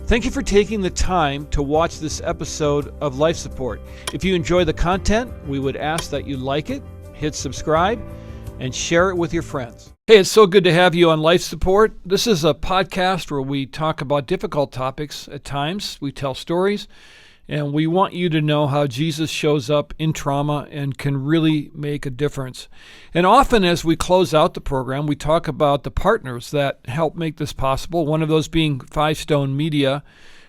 Thank you for taking the time to watch this episode of Life Support. If you enjoy the content, we would ask that you like it, hit subscribe, and share it with your friends. Hey, it's so good to have you on Life Support. This is a podcast where we talk about difficult topics at times. We tell stories, and we want you to know how Jesus shows up in trauma and can really make a difference. And often as we close out the program, we talk about the partners that help make this possible, one of those being Five Stone Media,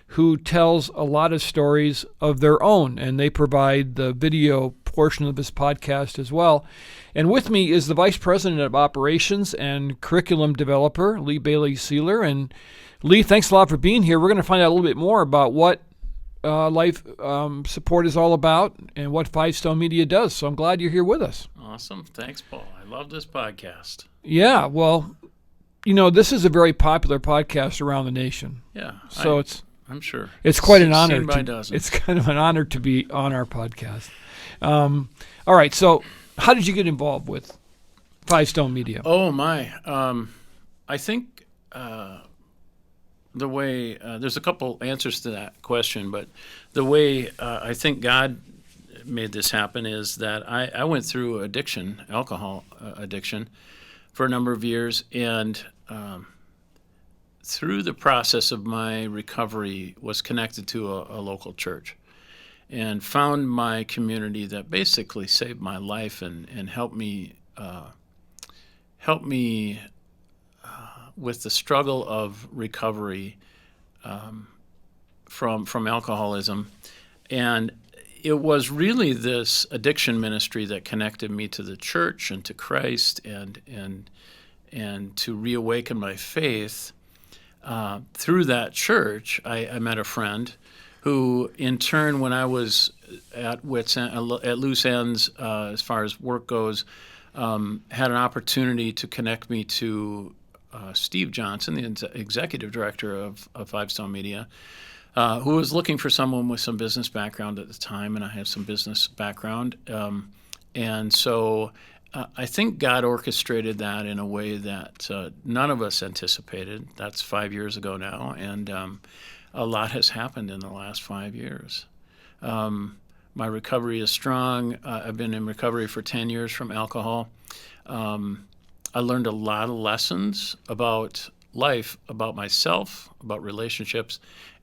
who tells a lot of stories of their own, and they provide the video portion of this podcast as well. And with me is the Vice President of Operations and Curriculum Developer, Lee Bailey Sealer. And Lee, thanks a lot for being here. We're going to find out a little bit more about what Life Support is all about and what Five Stone Media does. So I'm glad you're here with us. Awesome. Thanks, Paul. I love this podcast. Yeah, well, you know, this is a very popular podcast around the nation. Yeah. So I'm sure. It's quite an honor. Seen by dozens. It's kind of an honor to be on our podcast. All right, so how did you get involved with Five Stone Media? Oh, my. I think the way there's a couple answers to that question, but the way I think God made this happen is that I went through alcohol addiction, for a number of years, and through the process of my recovery was connected to a local church and found my community that basically saved my life and helped me with the struggle of recovery from alcoholism. And it was really this addiction ministry that connected me to the church and to Christ and to reawaken my faith. Through that church, I met a friend who, in turn, when I was at loose ends as far as work goes, had an opportunity to connect me to Steve Johnson, the executive director of Five Stone Media, who was looking for someone with some business background at the time, and I have some business background. And so I think God orchestrated that in a way that none of us anticipated. That's 5 years ago now, and a lot has happened in the last 5 years. My recovery is strong. I've been in recovery for 10 years from alcohol. I learned a lot of lessons about life, about myself, about relationships,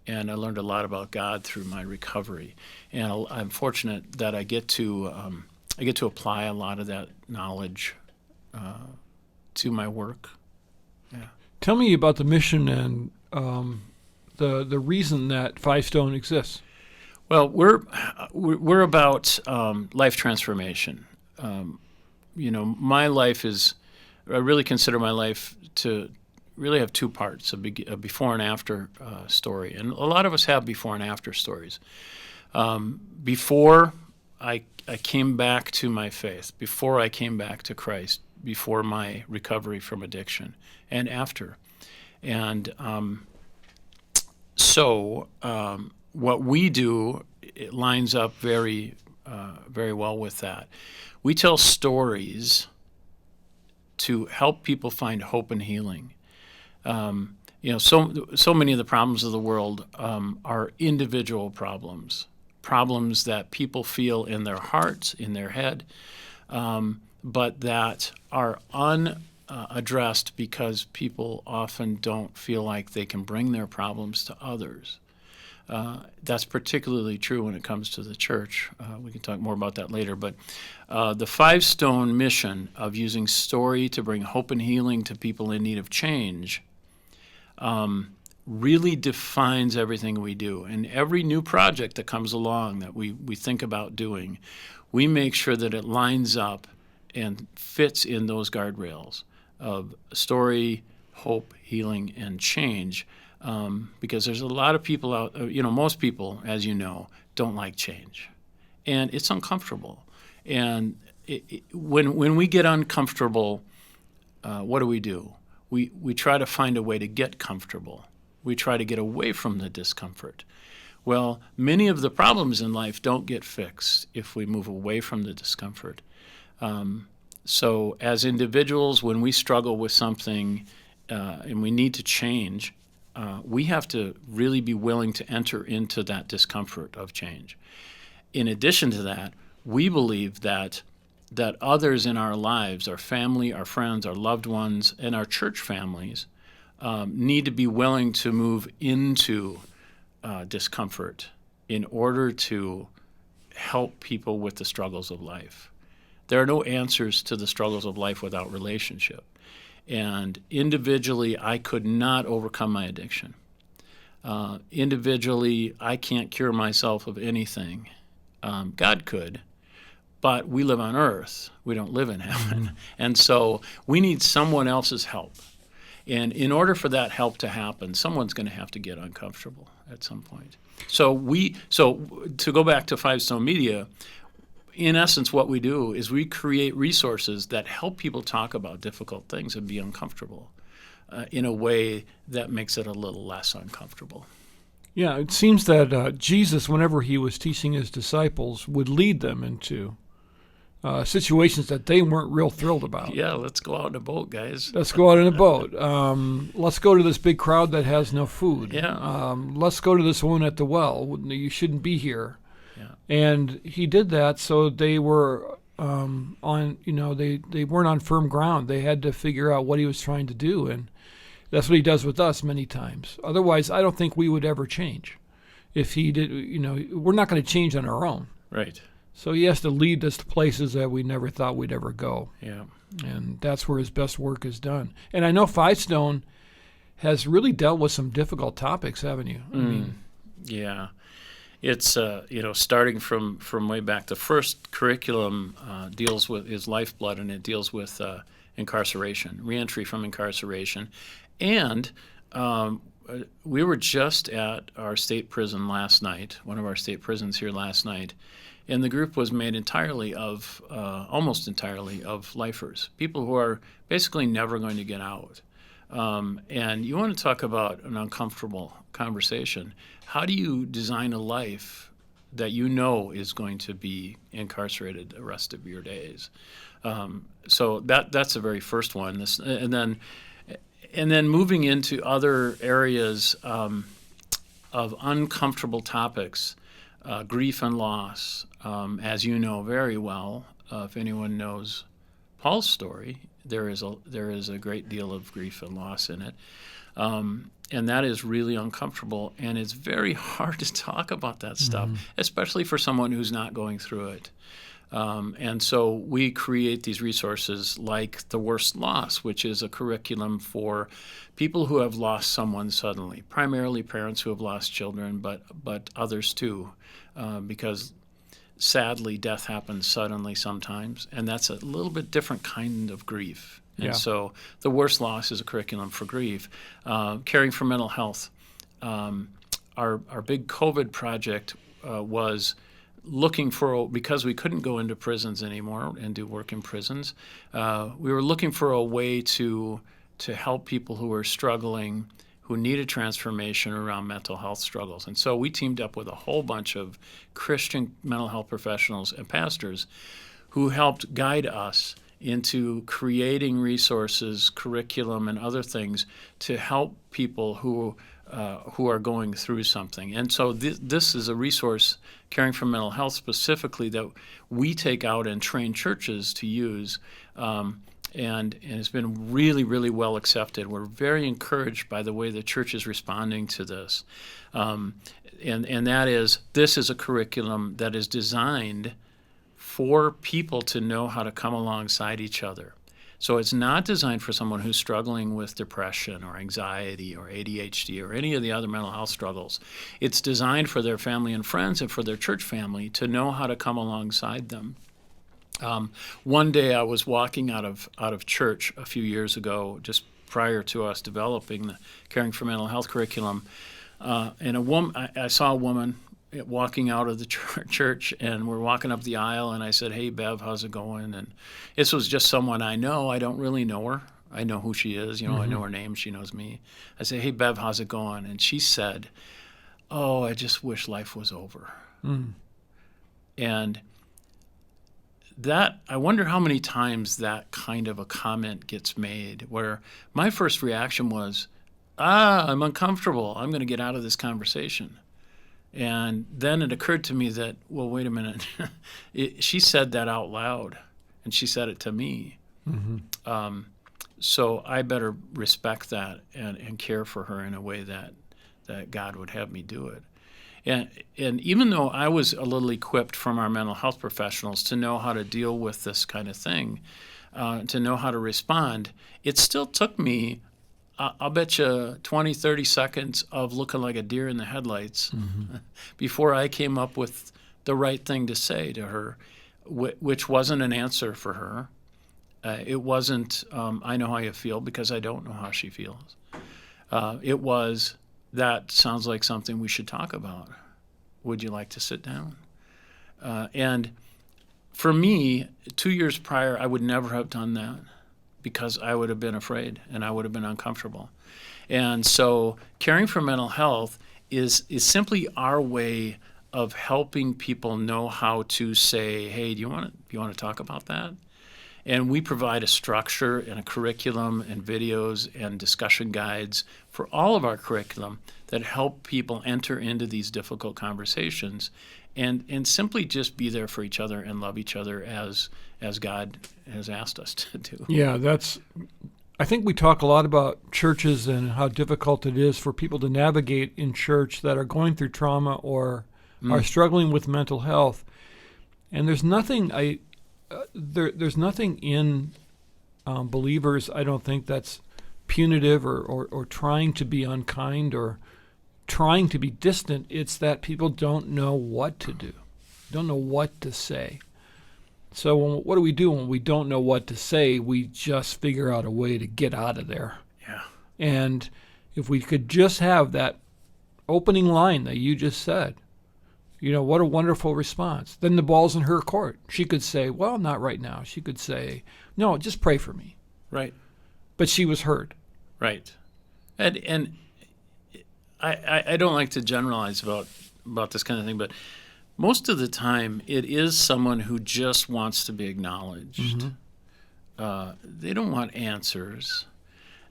and I learned a lot about God through my recovery. And I'm fortunate that I get to apply a lot of that knowledge to my work. Yeah. Tell me about the mission and the reason that Five Stone exists. Well, we're about life transformation. My life is. I really consider my life to really have two parts: a before and after story, and a lot of us have before and after stories. Before I came back to my faith, before I came back to Christ, before my recovery from addiction, and after. And so what we do, it lines up very well with that. We tell stories to help people find hope and healing. So many of the problems of the world are individual problems that people feel in their hearts, in their head, but that are unaddressed because people often don't feel like they can bring their problems to others. That's particularly true when it comes to the church. We can talk more about that later. But the Five Stone mission of using story to bring hope and healing to people in need of change really defines everything we do. And every new project that comes along that we think about doing, we make sure that it lines up and fits in those guardrails of story, hope, healing, and change. Because there's a lot of people out, most people, as you know, don't like change. And it's uncomfortable. And when we get uncomfortable, what do? We try to find a way to get comfortable. We try to get away from the discomfort. Well, many of the problems in life don't get fixed if we move away from the discomfort. So as individuals, when we struggle with something and we need to change, we have to really be willing to enter into that discomfort of change. In addition to that, we believe that others in our lives, our family, our friends, our loved ones, and our church families need to be willing to move into discomfort in order to help people with the struggles of life. There are no answers to the struggles of life without relationship. And individually, I could not overcome my addiction. Individually, I can't cure myself of anything. God could, but we live on earth. We don't live in heaven. Mm-hmm. And so we need someone else's help. And in order for that help to happen, someone's going to have to get uncomfortable at some point. So to go back to Five Stone Media, in essence, what we do is we create resources that help people talk about difficult things and be uncomfortable in a way that makes it a little less uncomfortable. Yeah, it seems that Jesus, whenever he was teaching his disciples, would lead them into situations that they weren't real thrilled about. Yeah, let's go out in a boat, guys. Let's go out in a boat. Let's go to this big crowd that has no food. Yeah. Let's go to this woman at the well. You shouldn't be here. Yeah. And he did that, so they were they weren't on firm ground. They had to figure out what he was trying to do, and that's what he does with us many times. Otherwise, I don't think we would ever change. If he did, we're not going to change on our own. Right. So he has to lead us to places that we never thought we'd ever go. Yeah. And that's where his best work is done. And I know Five Stone has really dealt with some difficult topics, haven't you? I mean, yeah. It's starting from way back. The first curriculum deals with is lifeblood, and it deals with incarceration, reentry from incarceration, and we were just at our state prison last night, one of our state prisons here last night, and the group was made almost entirely of lifers, people who are basically never going to get out. And you want to talk about an uncomfortable conversation. How do you design a life that you know is going to be incarcerated the rest of your days? So that's the very first one. And then moving into other areas of uncomfortable topics, grief and loss. As you know very well, if anyone knows Paul's story, there is a great deal of grief and loss in it. And that is really uncomfortable, and it's very hard to talk about that stuff, especially for someone who's not going through it. And so we create these resources like The Worst Loss, which is a curriculum for people who have lost someone suddenly, primarily parents who have lost children, but others too, because sadly death happens suddenly sometimes, and that's a little bit different kind of grief. And so The Worst Loss is a curriculum for grief. Caring for mental health. Our big COVID project was looking for, because we couldn't go into prisons anymore and do work in prisons, we were looking for a way to help people who were struggling, who needed transformation around mental health struggles. And so we teamed up with a whole bunch of Christian mental health professionals and pastors who helped guide us into creating resources, curriculum, and other things to help people who are going through something. And so this is a resource, Caring for Mental Health specifically, that we take out and train churches to use, and it's been really, really well accepted. We're very encouraged by the way the church is responding to this. And that is, this is a curriculum that is designed for people to know how to come alongside each other. So it's not designed for someone who's struggling with depression or anxiety or ADHD or any of the other mental health struggles. It's designed for their family and friends and for their church family to know how to come alongside them. One day I was walking out of church a few years ago, just prior to us developing the Caring for Mental Health curriculum, and I saw a woman walking out of the church, and we're walking up the aisle, and I said, "Hey, Bev, how's it going?" And this was just someone I know. I don't really know her. I know who she is. I know her name. She knows me. I said, "Hey, Bev, how's it going?" And she said, "Oh, I just wish life was over." And that, I wonder how many times that kind of a comment gets made, where my first reaction was, I'm uncomfortable. I'm going to get out of this conversation. And then it occurred to me that, well, wait a minute. She said that out loud, and she said it to me. Mm-hmm. So I better respect that and care for her in a way that God would have me do it. And even though I was a little equipped from our mental health professionals to know how to deal with this kind of thing, to know how to respond, it still took me, I'll bet you 20, 30 seconds of looking like a deer in the headlights before I came up with the right thing to say to her, which wasn't an answer for her. It wasn't, I know how you feel, because I don't know how she feels. It was, that sounds like something we should talk about. Would you like to sit down? And for me, 2 years prior, I would never have done that, because I would have been afraid and I would have been uncomfortable. And so caring for mental health is simply our way of helping people know how to say, hey, do you want to talk about that? And we provide a structure and a curriculum and videos and discussion guides for all of our curriculum that help people enter into these difficult conversations and simply just be there for each other and love each other as God has asked us to do. Yeah, I think we talk a lot about churches and how difficult it is for people to navigate in church that are going through trauma or are struggling with mental health. And there's nothing there's nothing in believers, I don't think, that's punitive or trying to be unkind or trying to be distant. It's that people don't know what to do, don't know what to say. So what do we do when we don't know what to say? We just figure out a way to get out of there. Yeah. And if we could just have that opening line that you just said, what a wonderful response. Then the ball's in her court. She could say, well, not right now. She could say, no, just pray for me. Right. But she was heard. Right. And I don't like to generalize about this kind of thing, but most of the time it is someone who just wants to be acknowledged. Mm-hmm. They don't want answers.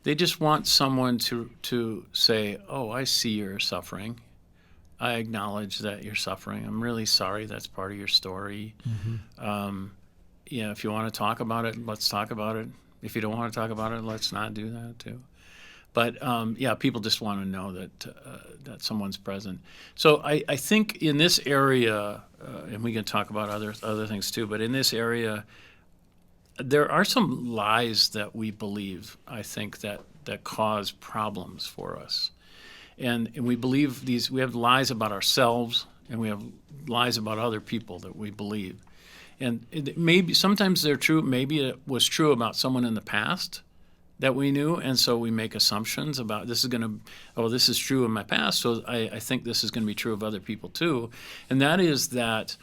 They just want someone to say, oh, I see you're suffering. I acknowledge that you're suffering. I'm really sorry that's part of your story. Mm-hmm. If you want to talk about it, let's talk about it. If you don't want to talk about it, let's not do that too. But people just want to know that someone's present. So I think in this area, and we can talk about other things too, but in this area, there are some lies that we believe, I think, that cause problems for us. And we believe we have lies about ourselves, and we have lies about other people that we believe. And maybe sometimes they're true. Maybe it was true about someone in the past that we knew, and so we make assumptions about this is true in my past, so I think this is going to be true of other people too. And that is that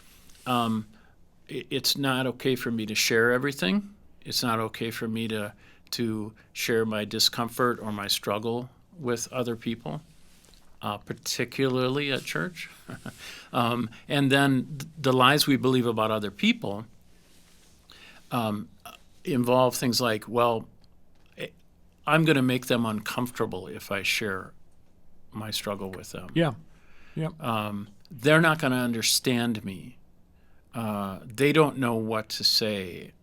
it's not okay for me to share everything. It's not okay for me to share my discomfort or my struggle with other people. Particularly at church. And then the lies we believe about other people involve things like, well, I'm going to make them uncomfortable if I share my struggle with them. Yeah. They're not going to understand me. They don't know what to say.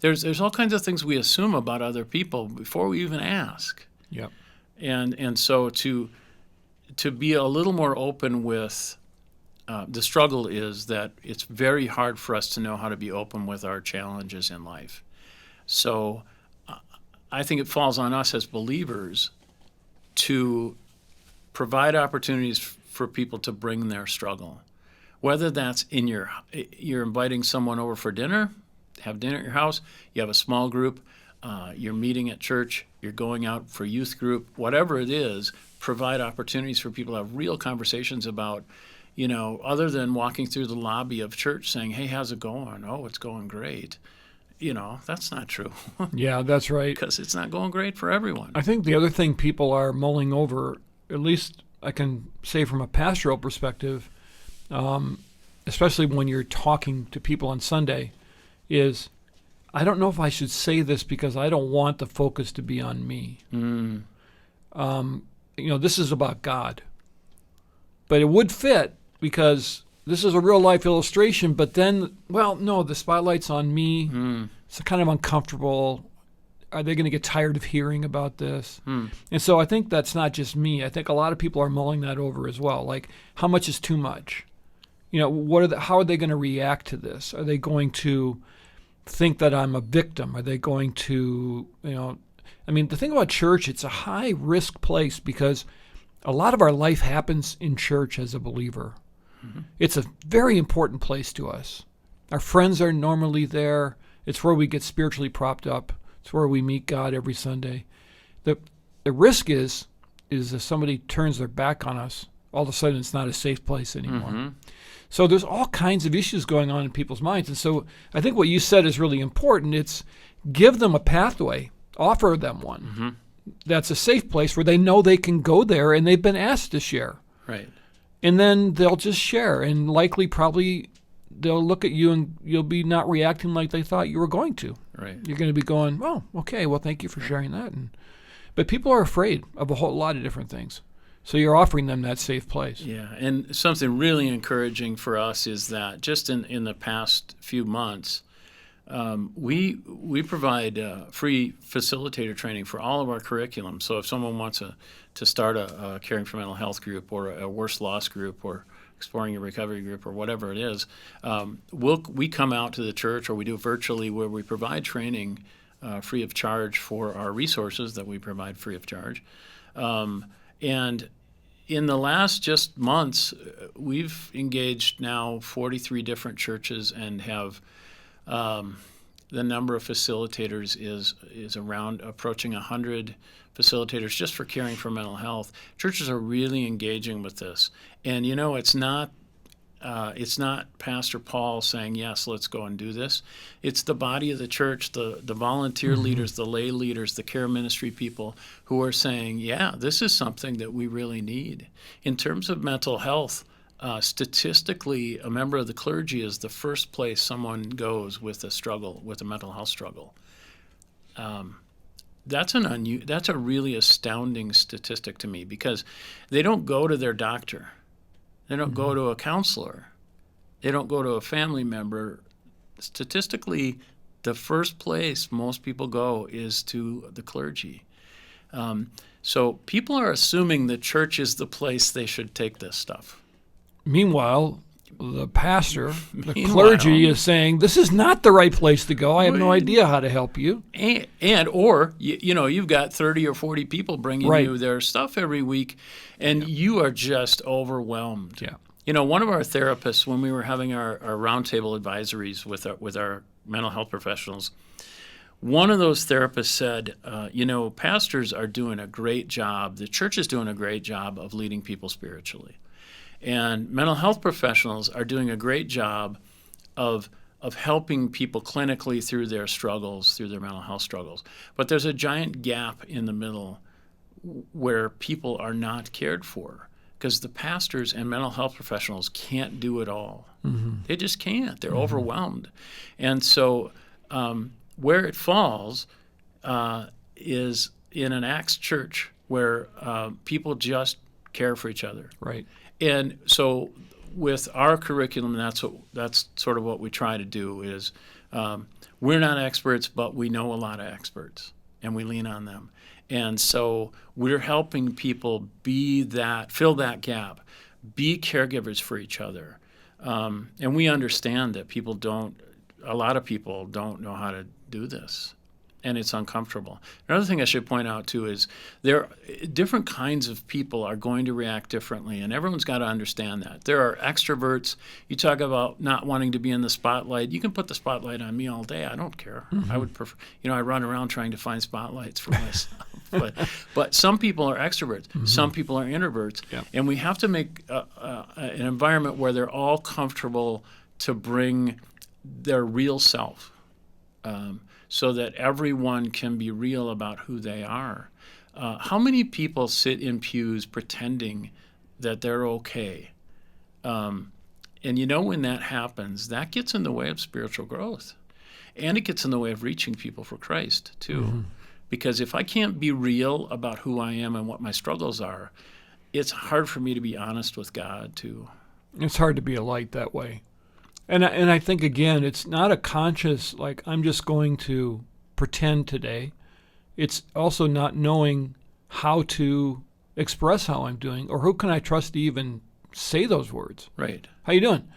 There's all kinds of things we assume about other people before we even ask. Yep. And so to be a little more open with the struggle is that it's very hard for us to know how to be open with our challenges in life. So I think it falls on us as believers to provide opportunities for people to bring their struggle. Whether that's you're inviting someone over for dinner, have dinner at your house, you have a small group, you're meeting at church, you're going out for youth group, whatever it is, provide opportunities for people to have real conversations about, other than walking through the lobby of church saying, hey, how's it going? Oh, it's going great. That's not true. Yeah, that's right. Because it's not going great for everyone. I think the other thing people are mulling over, at least I can say from a pastoral perspective, especially when you're talking to people on Sunday, is I don't know if I should say this because I don't want the focus to be on me. this is about God. But it would fit because this is a real life illustration, but then, no, the spotlight's on me. It's kind of uncomfortable. Are they going to get tired of hearing about this? And so I think that's not just me. I think a lot of people are mulling that over as well. Like, how much is too much? How are they going to react to this? Are they going to think that I'm a victim? Are they going to, the thing about church, it's a high risk place because a lot of our life happens in church as a believer. It's a very important place to us. Our friends are normally there. It's where we get spiritually propped up. It's where we meet God every Sunday. The risk is if somebody turns their back on us, all of a sudden it's not a safe place anymore. So there's all kinds of issues going on in people's minds. And so I think what you said is really important. It's give them a pathway, offer them one. That's a safe place where they know they can go there and they've been asked to share. Right. And then they'll just share, and likely probably they'll look at you and you'll be not reacting like they thought you were going to. Right. You're going to be going, oh, okay, well, thank you for sharing that. But people are afraid of a whole lot of different things. So you're offering them that safe place. Yeah, and something really encouraging for us is that just in the past few months, we provide free facilitator training for all of our curriculum. So if someone wants to start a Caring for Mental Health group or a Worst Loss group or Exploring a Recovery group or whatever it is, we come out to the church, or we do it virtually, where we provide training free of charge for our resources that we provide free of charge. And in the last just months, we've engaged now 43 different churches and have the number of facilitators is around approaching 100 facilitators just for caring for mental health. Churches are really engaging with this. And, it's not Pastor Paul saying, yes, let's go and do this. It's the body of the church, the volunteer leaders, the lay leaders, the care ministry people who are saying, yeah, this is something that we really need. In terms of mental health, statistically, a member of the clergy is the first place someone goes with a mental health struggle. That's a really astounding statistic to me, because they don't go to their doctor. They don't go to a counselor. They don't go to a family member. Statistically, the first place most people go is to the clergy. So people are assuming the church is the place they should take this stuff. Meanwhile, the pastor, the clergy is saying, this is not the right place to go. I have no idea how to help you. Or you've got 30 or 40 people bringing you their stuff every week, and you are just overwhelmed. Yeah. One of our therapists, when we were having our roundtable advisories with our mental health professionals, one of those therapists said, pastors are doing a great job. The church is doing a great job of leading people spiritually. And mental health professionals are doing a great job of helping people clinically through their struggles, through their mental health struggles. But there's a giant gap in the middle where people are not cared for, because the pastors and mental health professionals can't do it all. They just can't. They're overwhelmed. And so where it falls is in an Acts church where people just care for each other. Right. And so with our curriculum, that's sort of what we try to do is we're not experts, but we know a lot of experts, and we lean on them. And so we're helping people fill that gap, be caregivers for each other. And we understand that a lot of people don't know how to do this, and it's uncomfortable. Another thing I should point out, too, is different kinds of people are going to react differently, and everyone's got to understand that. There are extroverts. You talk about not wanting to be in the spotlight. You can put the spotlight on me all day. I don't care. I would prefer, I run around trying to find spotlights for myself. But some people are extroverts. Some people are introverts. Yeah. And we have to make an environment where they're all comfortable to bring their real self. So that everyone can be real about who they are. How many people sit in pews pretending that they're okay? And when that happens, that gets in the way of spiritual growth. And it gets in the way of reaching people for Christ, too. Because if I can't be real about who I am and what my struggles are, it's hard for me to be honest with God too. It's hard to be a light that way. And I think, again, it's not a conscious, like, I'm just going to pretend today. It's also not knowing how to express how I'm doing, or who can I trust to even say those words. Right. How you doing?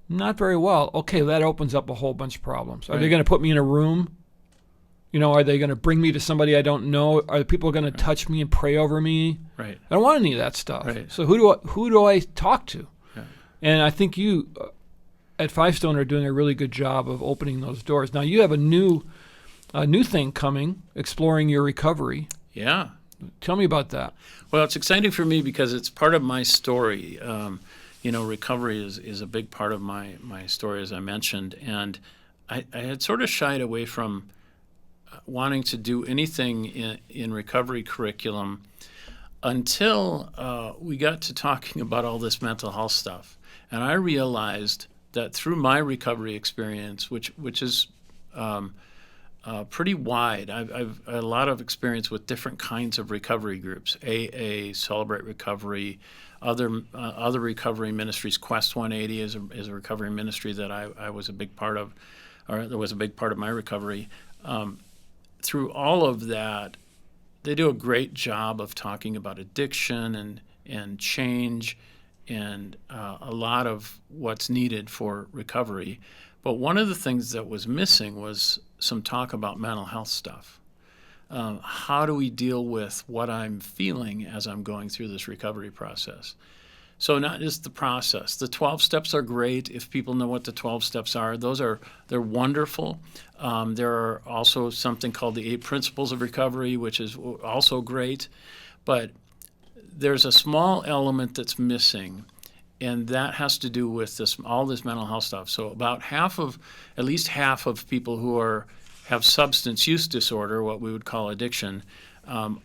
Not very well. Okay, that opens up a whole bunch of problems. Are they Right. going to put me in a room? Are they going to bring me to somebody I don't know? Are people going to touch me and pray over me? Right. I don't want any of that stuff. Right. So who do I talk to? Yeah. And I think you at Five Stone are doing a really good job of opening those doors. Now you have a new thing coming, exploring your recovery. Yeah. Tell me about that. Well, it's exciting for me because it's part of my story. Recovery is a big part of my story, as I mentioned. And I had sort of shied away from wanting to do anything in recovery curriculum until we got to talking about all this mental health stuff. And I realized that through my recovery experience, which is pretty wide. I've a lot of experience with different kinds of recovery groups: AA, Celebrate Recovery, other recovery ministries. Quest 180 is a recovery ministry that I was a big part of, or that was a big part of my recovery. Through all of that, they do a great job of talking about addiction and change and a lot of what's needed for recovery. But one of the things that was missing was some talk about mental health stuff. How do we deal with what I'm feeling as I'm going through this recovery process? So not just the process. The 12 steps are great. If people know what the 12 steps are, they're wonderful. There are also something called the 8 Principles of Recovery, which is also great. But there's a small element that's missing, and that has to do with all this mental health stuff. So about at least half of people who have substance use disorder, what we would call addiction,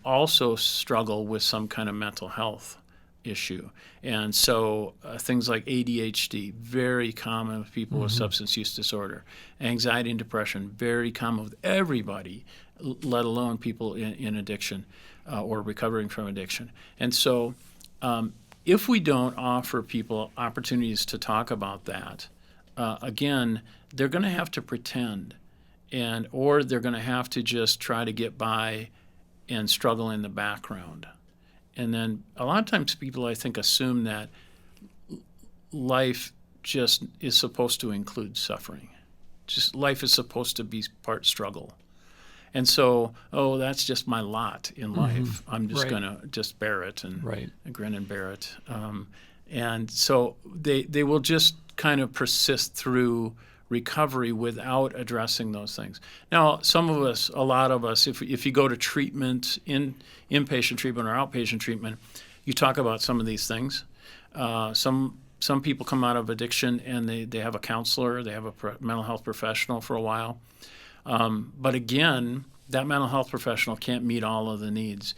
also struggle with some kind of mental health issue. And so things like ADHD, very common with people with substance use disorder. Anxiety and depression, very common with everybody, let alone people in addiction or recovering from addiction. And so if we don't offer people opportunities to talk about that, again, they're going to have to pretend, or they're going to have to just try to get by and struggle in the background. And then a lot of times people, I think, assume that life just is supposed to include suffering. Just life is supposed to be part struggle. And so, that's just my lot in life. I'm just going to just bear it and grin and bear it. And so they will just kind of persist through recovery without addressing those things. Now, a lot of us, if you go to treatment, inpatient treatment or outpatient treatment, you talk about some of these things. Some people come out of addiction and they have a counselor, they have a mental health professional for a while. But again, that mental health professional can't meet all of the needs.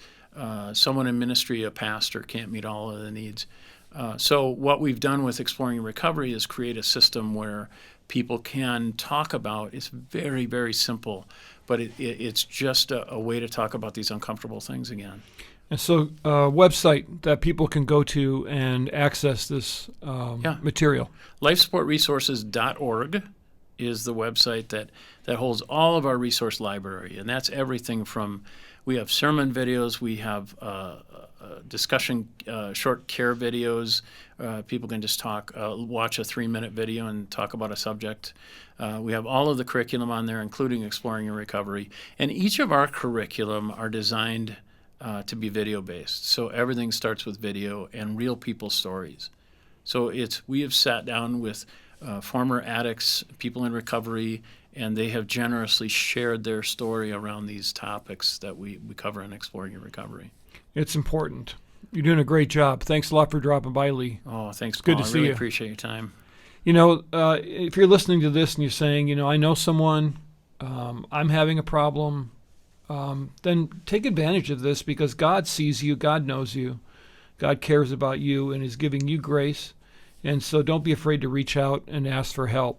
Someone in ministry, a pastor, can't meet all of the needs. So what we've done with Exploring Recovery is create a system where people can talk about. It's very, very simple, but it's just a way to talk about these uncomfortable things again. And so website that people can go to and access this material. LifeSupportResources.org is the website that holds all of our resource library, and that's everything from, we have sermon videos, we have discussion, short care videos. People can just watch a 3-minute video and talk about a subject. We have all of the curriculum on there, including Exploring Your Recovery. And each of our curriculum are designed to be video-based. So everything starts with video and real people's stories. So we have sat down with former addicts, people in recovery, and they have generously shared their story around these topics that we cover in Exploring Your Recovery. It's important. You're doing a great job. Thanks a lot for dropping by, Lee. Oh, thanks, Paul. Good to see you. I really you. Appreciate your time. If you're listening to this and you're saying, I know someone, I'm having a problem, then take advantage of this, because God sees you, God knows you, God cares about you and is giving you grace. And so don't be afraid to reach out and ask for help.